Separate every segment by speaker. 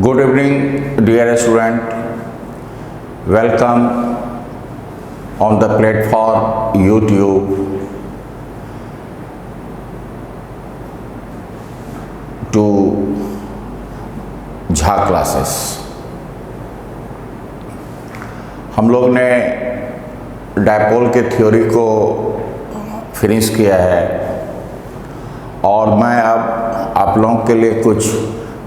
Speaker 1: Good evening, dear student. Welcome on the platform YouTube to Jha classes. हम लोग ने dipole के थ्योरी को फिनिश किया है और मैं अब आप लोगों के लिए कुछ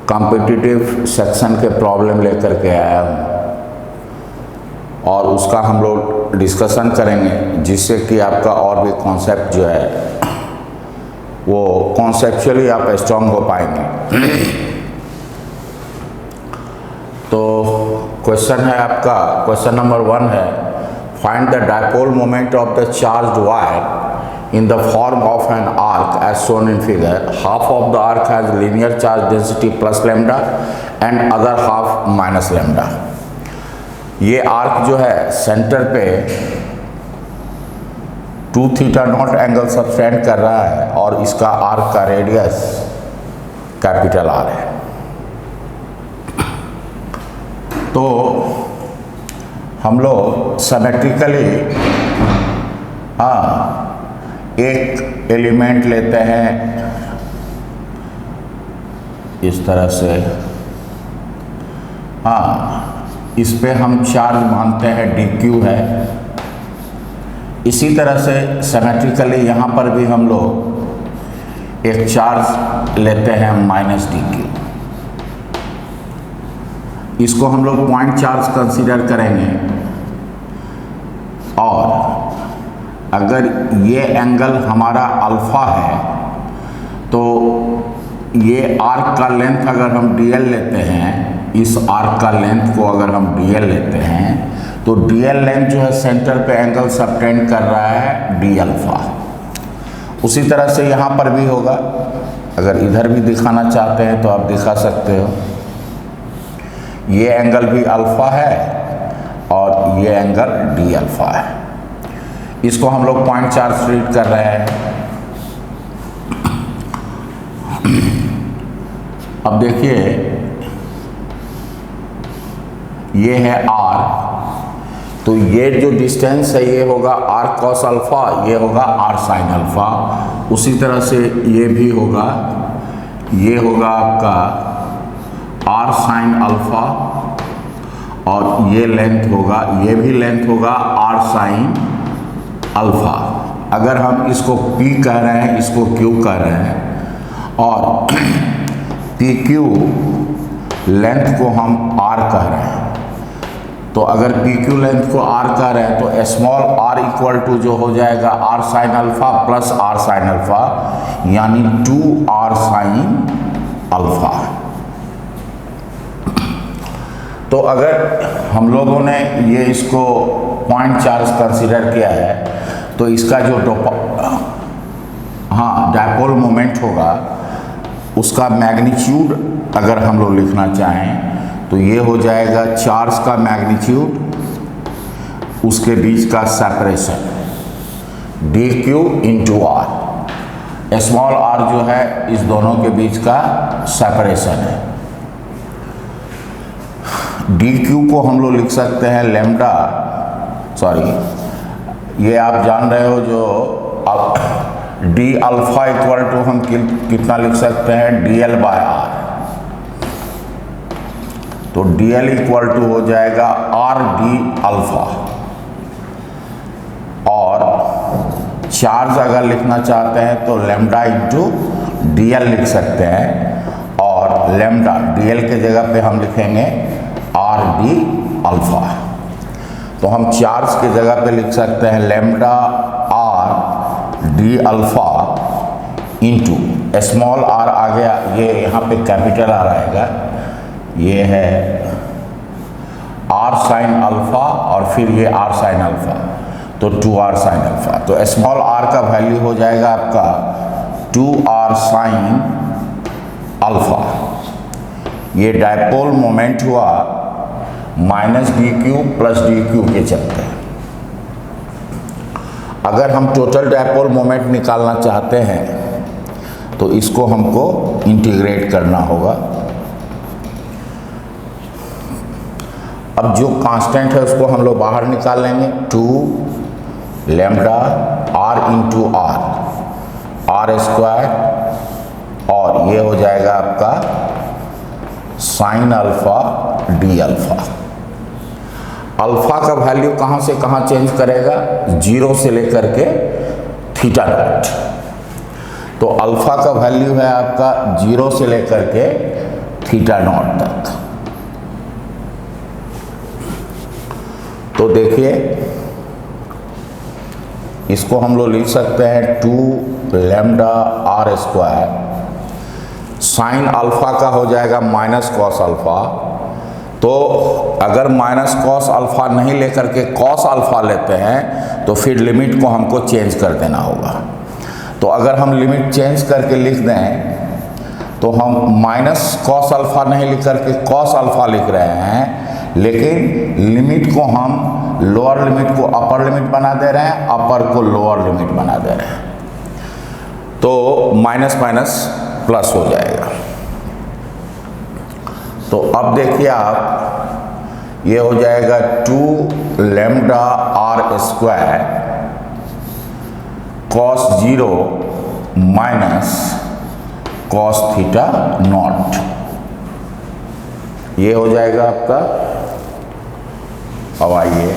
Speaker 1: कॉम्पिटिटिव सेक्शन के प्रॉब्लम लेकर के आया हूँ और उसका हम लोग डिस्कशन करेंगे, जिससे कि आपका और भी कॉन्सेप्ट जो है वो कॉन्सेप्चुअली आप स्ट्रॉन्ग हो पाएंगे। तो क्वेश्चन है आपका, क्वेश्चन नंबर 1 है, find the dipole moment of the charged wire in the form of an arc as shown in figure. Half of the arc has linear charge density plus lambda and other half minus lambda. ये arc जो है centre पे 2 theta naught angle subtend कर रहा है और इसका arc का रेडियस कैपिटल आर है। तो हम लोग सिमेट्रिकली एक एलिमेंट लेते हैं इस तरह से, इस पे हम चार्ज मानते हैं dq है। इसी तरह से सिमेट्रिकली यहाँ पर भी हम लोग एक चार्ज लेते हैं -dq। इसको हम लोग पॉइंट चार्ज कंसीडर करेंगे और अगर ये एंगल हमारा अल्फा है तो ये आर्क का लेंथ अगर हम dl लेते हैं, इस आर्क का लेंथ को अगर हम dl लेते हैं तो dl लेंथ जो है सेंटर पे एंगल सबटेंड कर रहा है d अल्फा। उसी तरह से यहाँ पर भी होगा, अगर इधर भी दिखाना चाहते हैं तो आप दिखा सकते हो। ये एंगल भी अल्फा है और ये एंगल d अल्फा है। इसको हम लोग पॉइंट चार्ज ट्रीट कर रहे हैं। अब देखिए, ये है r, तो ये जो डिस्टेंस है ये होगा r cos अल्फा, ये होगा r sin अल्फा। उसी तरह से ये भी होगा, ये होगा आपका r sin अल्फा और ये लेंथ होगा, ये भी लेंथ होगा r sin अल्फा। अगर हम इसको P कह रहे हैं, इसको Q कह रहे हैं और PQ लेंथ को हम R कह रहे हैं। तो अगर PQ लेंथ को R कह रहे हैं तो स्मॉल r इक्वल टू जो हो जाएगा r sin alpha plus r sin alpha, यानी 2r sin अल्फा। तो अगर हम लोगों ने ये इसको पॉइंट चार्ज कंसीडर किया है तो इसका जो डायपोल मोमेंट होगा उसका मैग्नीट्यूड अगर हम लोग लिखना चाहें तो ये हो जाएगा चार्ज का मैग्नीट्यूड, उसके बीच का separation dq into r। Small r जो है इस दोनों के बीच का सेपरेशन है। dq को हम लोग लिख सकते हैं लैम्डा, ये आप जान रहे हो जो d अल्फा इक्वल टू हम कितना लिख सकते हैं dl बाय r। तो dl इक्वल टू हो जाएगा r d अल्फा। और चार्ज अगर लिखना चाहते हैं तो लैम्डा इंटू dl लिख सकते हैं और लैम्डा dl के जगह पे हम लिखेंगे r d अल्फा। तो हम चार्ज की जगह पे लिख सकते हैं lambda r d alpha into small r आ गया, ये यहाँ पे कैपिटल r आएगा, ये है r sin अल्फा और फिर ये r sin अल्फा, तो 2r sin अल्फा। तो स्मॉल r का वैल्यू हो जाएगा आपका 2r sin अल्फा। ये डायपोल मोमेंट हुआ -dq प्लस dq के चलते। अगर हम टोटल डायपोल मोमेंट निकालना चाहते हैं तो इसको हमको इंटीग्रेट करना होगा। अब जो कांस्टेंट है उसको हम लोग बाहर निकाल लेंगे, 2 lambda r into r square, और ये हो जाएगा आपका sine alpha d alpha. Alpha का वैल्यू कहाँ से कहाँ चेंज करेगा, 0 से लेकर के थीटा डॉट। तो अल्फा का वैल्यू है आपका 0 से लेकर के थीटा नॉट तक। तो देखिए इसको हम लोग लिख सकते हैं 2 lambda r square, sine alpha का हो जाएगा माइनस कॉस अल्फा। तो अगर माइनस कॉस अल्फा नहीं लेकर के कॉस अल्फा लेते हैं तो फिर लिमिट को हमको चेंज कर देना होगा। तो अगर हम लिमिट चेंज करके लिख दें तो हम माइनस कॉस अल्फा नहीं लिख करके कॉस अल्फा लिख रहे हैं, लेकिन लिमिट को हम लोअर लिमिट को अपर लिमिट बना दे रहे हैं, अपर को लोअर लिमिट बना दे रहे हैं। तो माइनस माइनस प्लस हो जाएगा। तो अब देखिए आप, ये हो जाएगा 2 lambda r square cos 0 minus cos theta naught, ये हो जाएगा आपका। अब आइए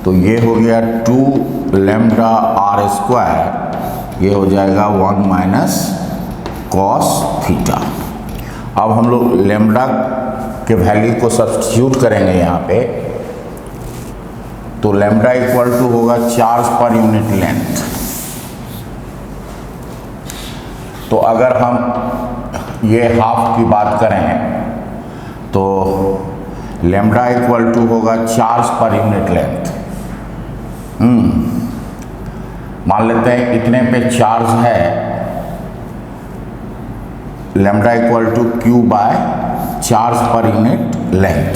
Speaker 1: तो ये हो गया 2 लैम्डा आर स्क्वायर, ये हो जाएगा 1 माइनस कॉस थीटा। अब हम लोग लैम्डा के वैल्यू को सब्स्टिट्यूट करेंगे यहाँ पे। तो लैम्डा इक्वल टू होगा चार्ज पर यूनिट लेंथ। तो अगर हम ये हाफ की बात करें तो लैम्डा इक्वल टू होगा चार्ज पर यूनिट लेंथ। मान लेते हैं इतने पे चार्ज है, lambda equal to q by charge per unit length.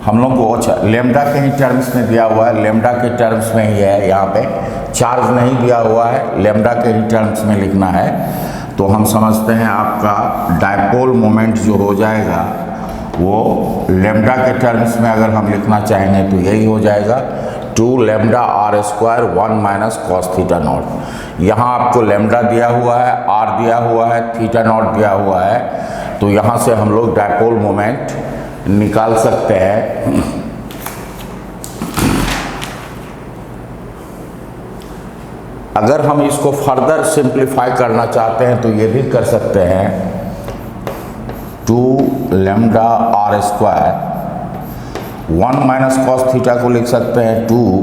Speaker 1: हम लोग को अच्छा लैम्डा के ही टर्म्स में दिया हुआ है, लैम्डा के टर्म्स में ही है, यहाँ पे चार्ज नहीं दिया हुआ है, लैम्डा के ही टर्म्स में लिखना है। तो हम समझते हैं आपका डायपोल मोमेंट जो हो जाएगा वो लैम्डा के टर्म्स में अगर हम लिखना चाहेंगे तो यही हो जाएगा 2 lambda r square 1 minus cos theta naught. यहाँ आपको लैम्डा दिया हुआ है, आर दिया हुआ है, थीटा नॉट दिया हुआ है। तो यहाँ से हम लोग डायपोल मोमेंट निकाल सकते हैं। अगर हम इसको फर्दर सिंप्लीफाई करना चाहते हैं तो ये भी कर सकते हैं, 2 lambda r square 1 minus cos theta को लिख सकते हैं 2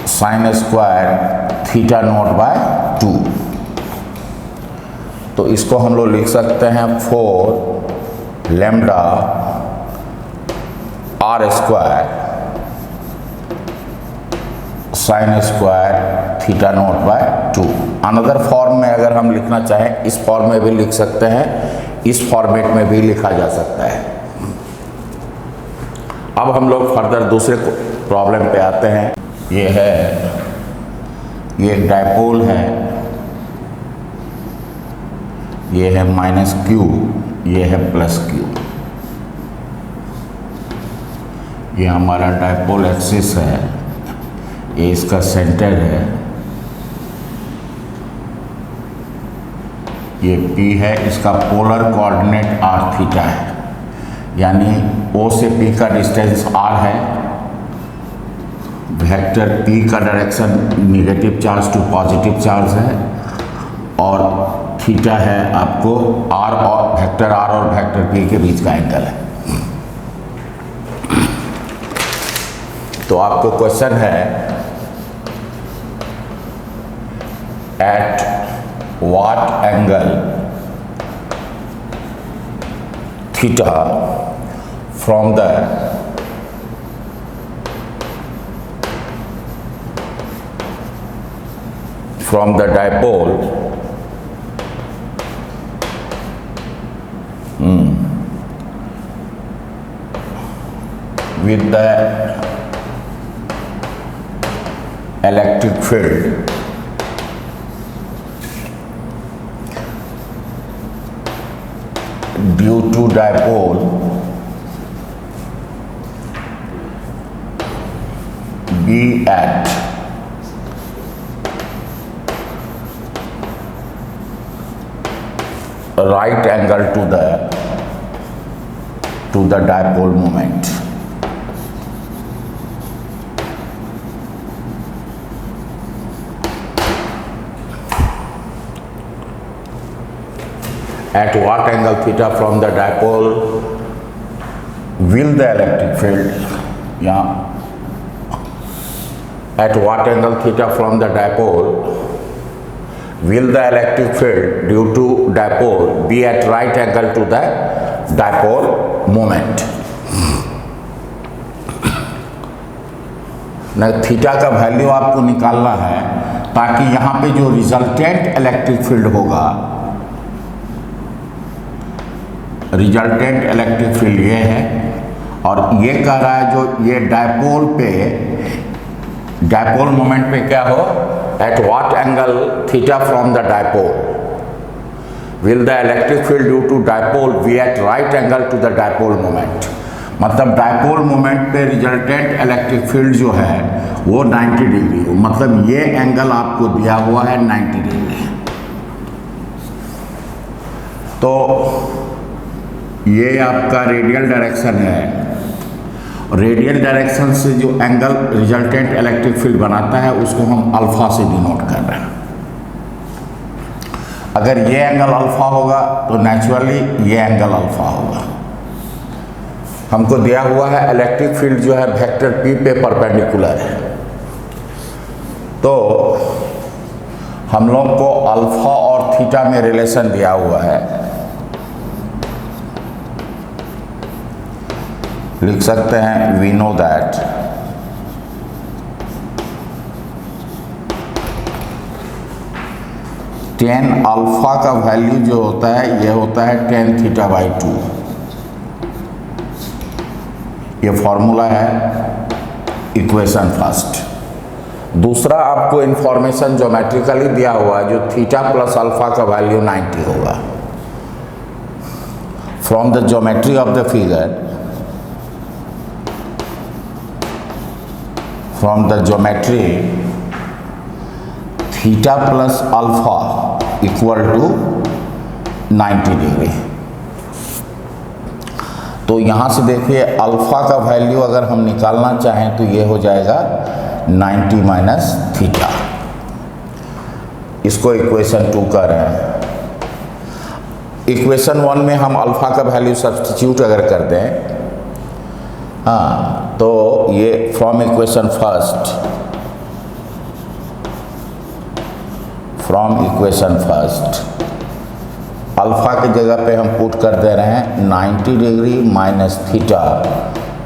Speaker 1: sine square theta naught by 2। तो इसको हम लोग लिख सकते हैं 4 lambda r square sine square theta naught by 2। Another form में अगर हम लिखना चाहें इस फॉर्म में भी लिख सकते हैं, इस फॉर्मेट में भी लिखा जा सकता है। अब हम लोग फर्दर दूसरे प्रॉब्लम पे आते हैं। ये एक डायपोल है, ये है माइनस क्यू, ये है प्लस क्यू। ये हमारा डायपोल एक्सिस है, ये इसका सेंटर है, ये P है, इसका पोलर कोऑर्डिनेट r थीटा है, यानी O से P का डिस्टेंस r है, वेक्टर P का direction negative charge to positive charge है, और थीटा है आपको r और वेक्टर r और वेक्टर P के बीच का एंगल है। तो आपको क्वेश्चन है at what angle theta from the dipole with the electric field due to dipole be at right angle to the dipole moment. At what angle theta from the dipole will the electric field, at what angle theta from the dipole will the electric field due to dipole be at right angle to the dipole moment. Theta का value आपको निकालना है ताकि यहाँ पे जो resultant electric field होगा, resultant electric field ये है, और ये कह रहा है जो ये डायपोल पे, डायपोल मोमेंट पे क्या हो, at what angle theta from the dipole will the electric field due to dipole be at right angle to the dipole moment. मतलब डायपोल मोमेंट पे रिजल्टेंट इलेक्ट्रिक फील्ड जो है वो 90 डिग्री हो, मतलब ये एंगल आपको दिया हुआ है 90 डिग्री। तो ये आपका रेडियल डायरेक्शन है, रेडियल डायरेक्शन से जो एंगल रिजल्टेंट इलेक्ट्रिक फील्ड बनाता है उसको हम अल्फा से डिनोट कर रहे हैं। अगर ये एंगल अल्फा होगा तो नेचुरली ये एंगल अल्फा होगा। हमको दिया हुआ है इलेक्ट्रिक फील्ड जो है वेक्टर पी पे परपेंडिकुलर है, तो हम लोग को अल्फा और थीटा में रिलेशन दिया हुआ है। लिख सकते हैं we know that tan alpha का वैल्यू जो होता है ये होता है टेन थीटा बाई 2। ये फॉर्मूला है इक्वेशन फर्स्ट। दूसरा आपको इंफॉर्मेशन ज्योमेट्रिकली दिया हुआ है जो थीटा प्लस अल्फा का वैल्यू 90 होगा। From the geometry of the figure, from the geometry theta plus alpha equal to 90 degree. तो यहाँ से देखिए अल्फा का वैल्यू अगर हम निकालना चाहें तो ये हो जाएगा 90 माइनस थीटा। इसको इक्वेशन 2 कह रहे हैं। इक्वेशन 1 में हम अल्फा का वैल्यू सब्स्टिट्यूट अगर कर दें, हाँ, तो ये फ्रॉम इक्वेशन फर्स्ट अल्फा की जगह पे हम पुट कर दे रहे हैं 90 degree minus theta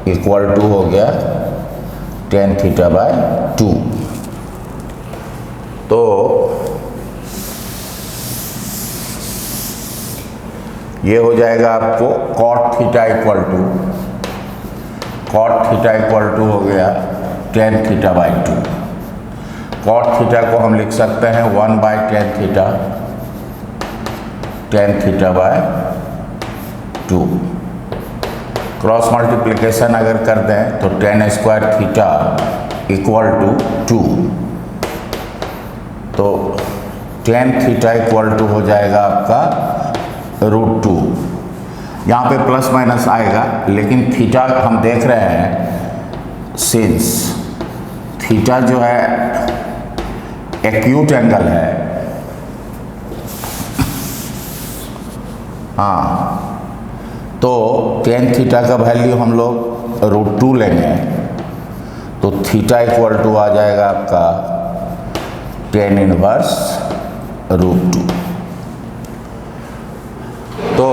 Speaker 1: equal to हो गया 10 थीटा बाय 2। तो ये हो जाएगा आपको कॉट थीटा इक्वल टू हो गया 10 थीटा बाई 2। कॉट थीटा को हम लिख सकते हैं 1 by 10 theta by 2। Cross multiplication अगर कर दें तो 10 स्क्वायर थीटा इक्वल टू 2, तो 10 थीटा इक्वल टू हो जाएगा आपका √2। यहाँ पे प्लस माइनस आएगा, लेकिन थीटा हम देख रहे हैं सिंस थीटा जो है एक्यूट एंगल है, हाँ, तो 10 थीटा का वैल्यू हम लोग √2 लेंगे तो थीटा इक्वल टू आ जाएगा आपका 10 इनवर्स √2। तो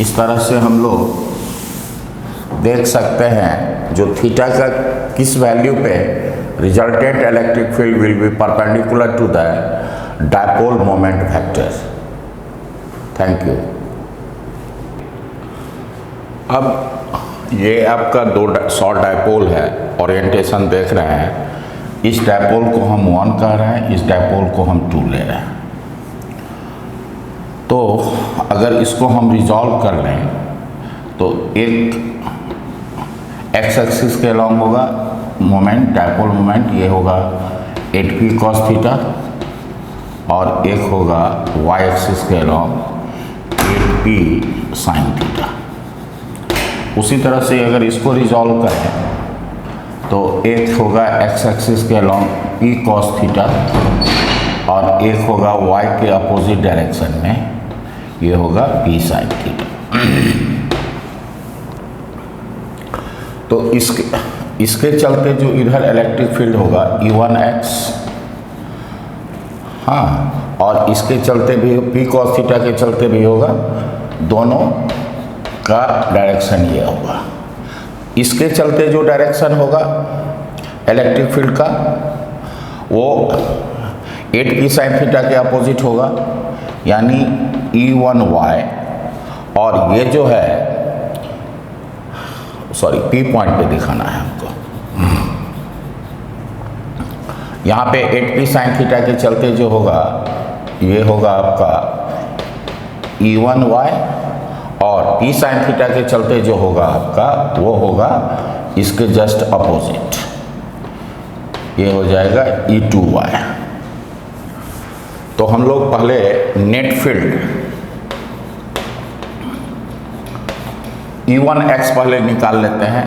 Speaker 1: इस तरह से हम लोग देख सकते हैं जो थीटा का किस वैल्यू पे resultant electric field will be perpendicular to the dipole moment vector. Thank you. अब ये आपका 100 डायपोल है, ओरिएंटेशन देख रहे हैं। इस डायपोल को हम 1 कह रहे हैं, इस डायपोल को हम 2 ले रहे हैं। तो अगर इसको हम रिजॉल्व कर लें तो एक एक्स एक्सिस के अलॉन्ग होगा मोमेंट, डायपोल मोमेंट, ये होगा 8p cos थीटा, और एक होगा वाई एक्सिस के अलॉन्ग 8p sin थीटा। उसी तरह से अगर इसको रिजॉल्व करें तो एक होगा एक्स एक्सिस के अलॉन्ग p cos थीटा, और एक होगा y के अपोजिट डायरेक्शन में, ये होगा p sin थीटा। तो इसके चलते जो इधर इलेक्ट्रिक फील्ड होगा E1x, हाँ, और इसके चलते भी p cos थीटा के चलते भी होगा, दोनों का डायरेक्शन ये होगा। इसके चलते जो डायरेक्शन होगा इलेक्ट्रिक फील्ड का वो 8p sin थीटा के अपोजिट होगा, यानी E1y, और ये जो है, सॉरी P पॉइंट पे दिखाना है हमको, यहाँ पे 8p sin थीटा के चलते जो होगा ये होगा आपका E1y, और p sin थीटा के चलते जो होगा आपका वो होगा इसके जस्ट अपोजिट, ये हो जाएगा E2y। तो हम लोग पहले नेट फील्ड E1x पहले निकाल लेते हैं।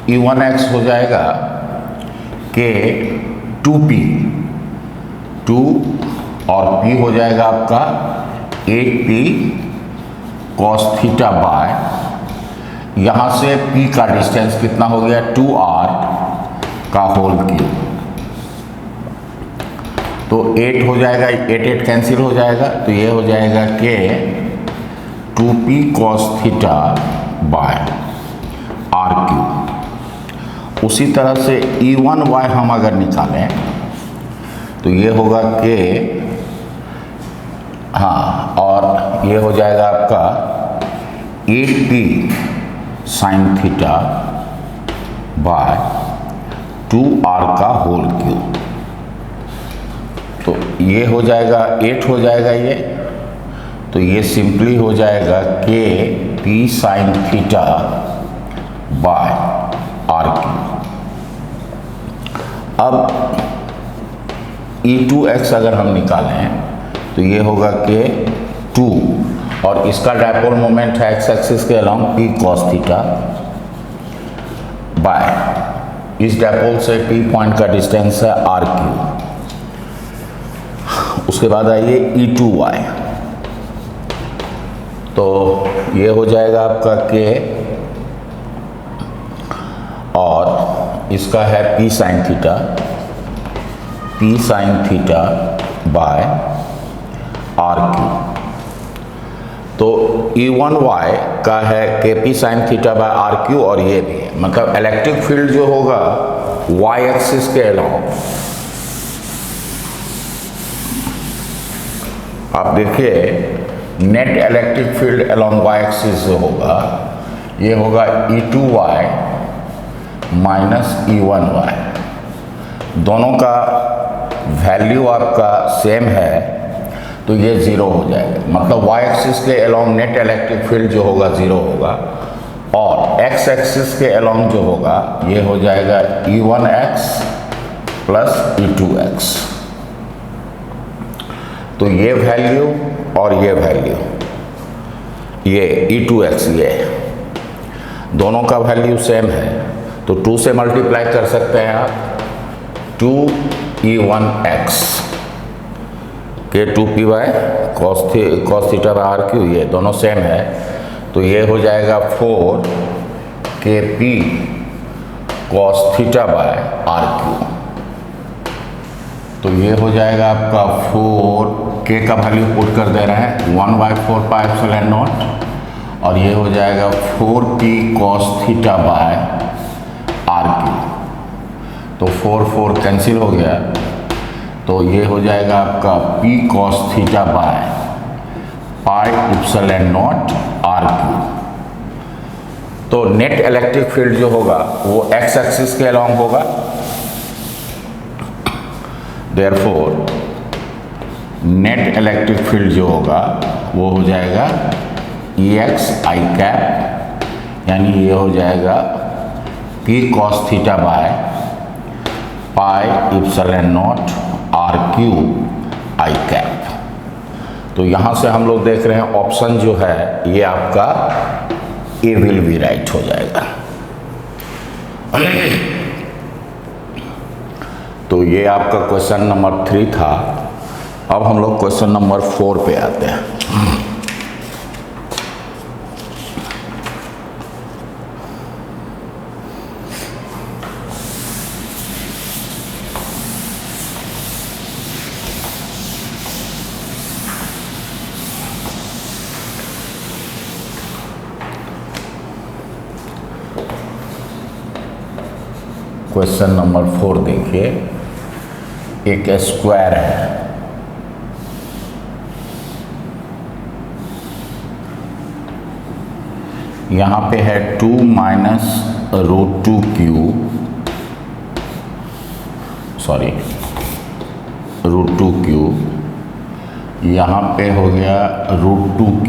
Speaker 1: E1x हो जाएगा कि 2p, 2 और p हो जाएगा आपका 8p cos थीटा बाय, यहाँ से p का डिस्टेंस कितना हो गया 2r का होल क्यूब, तो 8 हो जाएगा, 8 कैंसिल हो जाएगा, तो ये हो जाएगा कि 2p cos theta by r cube. उसी तरह से E1y हम अगर निकालें तो ये होगा कि, हाँ, और ये हो जाएगा आपका 8p sin theta by 2r का होल क्यूब। तो ये हो जाएगा 8 हो जाएगा ये, तो ये सिंपली हो जाएगा कि p sin theta by r cube. अब E2x अगर हम निकालें तो ये होगा कि 2, और इसका डायपोल मोमेंट है एक्स एक्सिस के along p cos theta bye, इस डायपोल से p पॉइंट का डिस्टेंस है r क्यूब। उसके बाद आइए E2y, तो ये हो जाएगा आपका के, और इसका है p sin theta, p sin theta by r cube. तो E1y का है के p sin theta by r cube, और ये भी है, मतलब इलेक्ट्रिक फील्ड जो होगा y एक्सिस के अलॉन्ग, आप देखिए net electric field along y axis जो होगा ये होगा E2y माइनस E1y, दोनों का वैल्यू आपका सेम है, तो ये 0 हो जाएगा, मतलब y एक्सिस के अलॉन्ग नेट इलेक्ट्रिक फील्ड जो होगा 0 होगा, और x एक्सिस के अलॉन्ग जो होगा ये हो जाएगा E1x प्लस E2x। तो ये वैल्यू और ये वैल्यू, ये E2x, ये दोनों का वैल्यू सेम है, तो 2 से मल्टीप्लाई कर सकते हैं आप, 2E1x के 2p by cos theta by r cube, ये दोनों सेम है, तो ये हो जाएगा 4kp cos theta by r cube. तो ये हो जाएगा आपका 4k का वैल्यू पुट कर दे रहे हैं 1/4 पाई एप्सिलॉन नॉट, और ये हो जाएगा 4p cos theta by r cube. तो 4 कैंसिल हो गया, तो ये हो जाएगा आपका p cos theta by pi epsilon not r cube. तो नेट इलेक्ट्रिक फील्ड जो होगा वो x एक्सिस के अलॉन्ग होगा, therefore नेट इलेक्ट्रिक फील्ड जो होगा वो हो जाएगा EX I कैप, यानी ये हो जाएगा P cos theta by pi epsilon not RQ I cap. तो यहाँ से हम लोग देख रहे हैं ऑप्शन जो है ये आपका ए विल बी राइट हो जाएगा। तो ये आपका क्वेश्चन नंबर 3 था। अब हम लोग क्वेश्चन नंबर 4 पे आते हैं। क्वेश्चन नंबर 4 देखिए, एक स्क्वायर है, यहाँ पे है 2 माइनस √2q, सॉरी √2q, यहाँ पे हो गया √2q,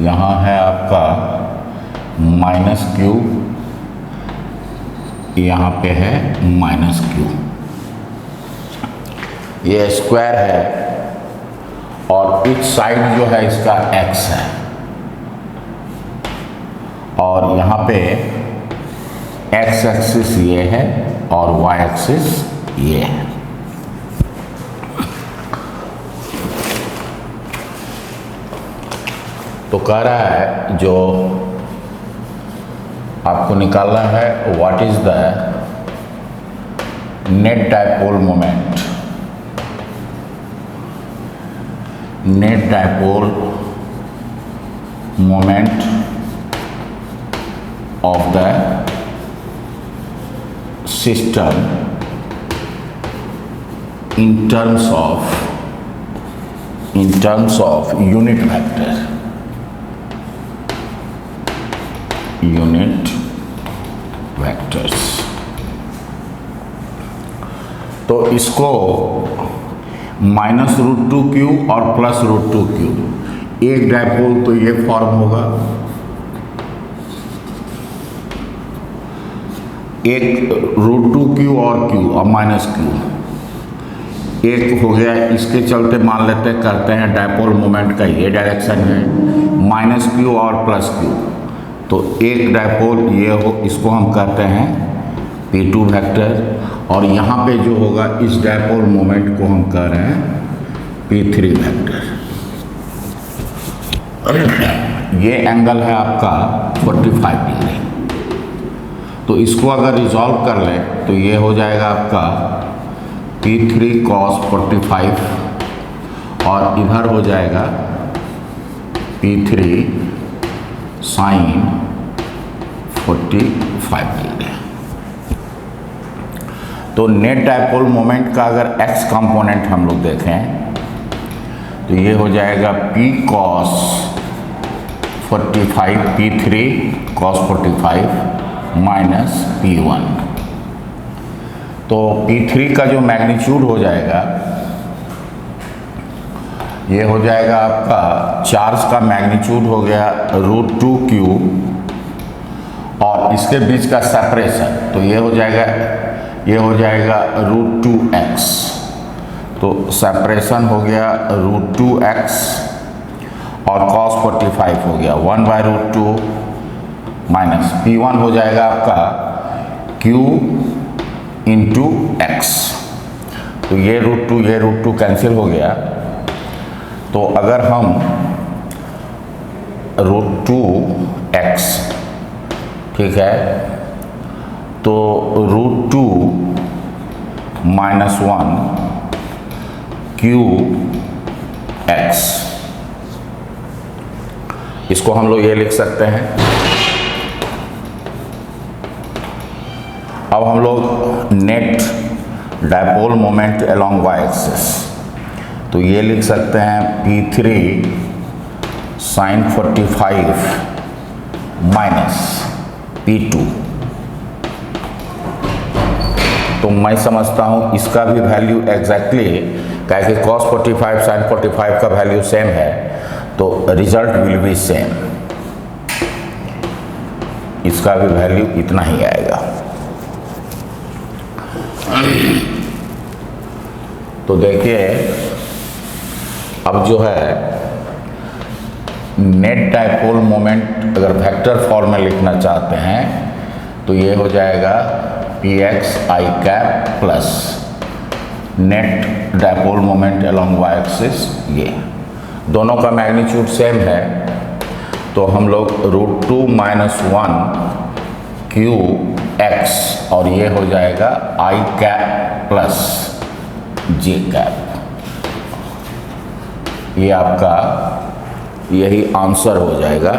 Speaker 1: यहाँ है आपका -q, यहाँ पे है -q। ये स्क्वायर है और इच साइड जो है इसका x है और यहाँ पे x एक्सिस ये है और y एक्सिस ये है। तो कह रहा है जो आपको निकालना है what is the net dipole moment, net dipole moment of the system in terms of unit vector, unit vectors। तो इसको -√2q और +√2q, एक डायपोल तो ये फॉर्म होगा, एक √2q और q और -q, एक हो गया। इसके चलते मान लेते हैं करते हैं डायपोल मोमेंट का ये डायरेक्शन है -q और +q, तो एक डायपोल ये हो, इसको हम कहते हैं P2 वेक्टर, और यहाँ पे जो होगा इस डायपोल मोमेंट को हम कह रहे हैं P3 वेक्टर। ये एंगल है आपका 45 डिग्री। तो इसको अगर रिजॉल्व कर लें तो ये हो जाएगा आपका P3 cos 45 और इधर हो जाएगा P3 sin 45 डिग्री। तो नेट डायपोल मोमेंट का अगर x कंपोनेंट हम लोग देखें तो ये हो जाएगा P cos 45 P3 cos 45 minus P1। तो P3 का जो मैग्नीट्यूड हो जाएगा ये हो जाएगा आपका चार्ज का मैग्नीट्यूड हो गया √2q और इसके बीच का सेपरेशन, तो ये हो जाएगा √2x। तो सेपरेशन हो गया √2x और cos 45 हो गया 1/√2 माइनस P1 हो जाएगा आपका q इंटू x। तो ये √2 कैंसिल हो गया। तो अगर हम √2x, ठीक है, तो √2 - 1 qx, इसको हम लोग ये लिख सकते हैं। अब हम लोग net dipole moment along y axis, तो ये लिख सकते हैं P3 sin 45 माइनस P2। तो मैं समझता हूँ इसका भी वैल्यू एग्जैक्टली क्या कि cos 45 sin 45 का वैल्यू सेम है, तो रिजल्ट विल बी सेम, इसका भी वैल्यू इतना ही आएगा। तो देखिए अब जो है नेट डायपोल मोमेंट अगर वेक्टर फॉर्म में लिखना चाहते हैं तो ये हो जाएगा px i cap plus net dipole moment along y axis, ये दोनों का मैग्नीट्यूड सेम है, तो हम लोग √2 - 1 q x और ये हो जाएगा i cap plus j cap, ये आपका यही आंसर हो जाएगा।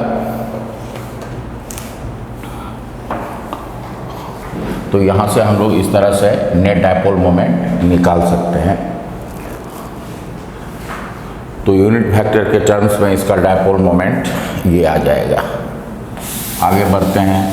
Speaker 1: तो यहाँ से हम लोग इस तरह से नेट डायपोल मोमेंट निकाल सकते हैं। तो यूनिट वेक्टर के टर्म्स में इसका डायपोल मोमेंट ये आ जाएगा। आगे बढ़ते हैं।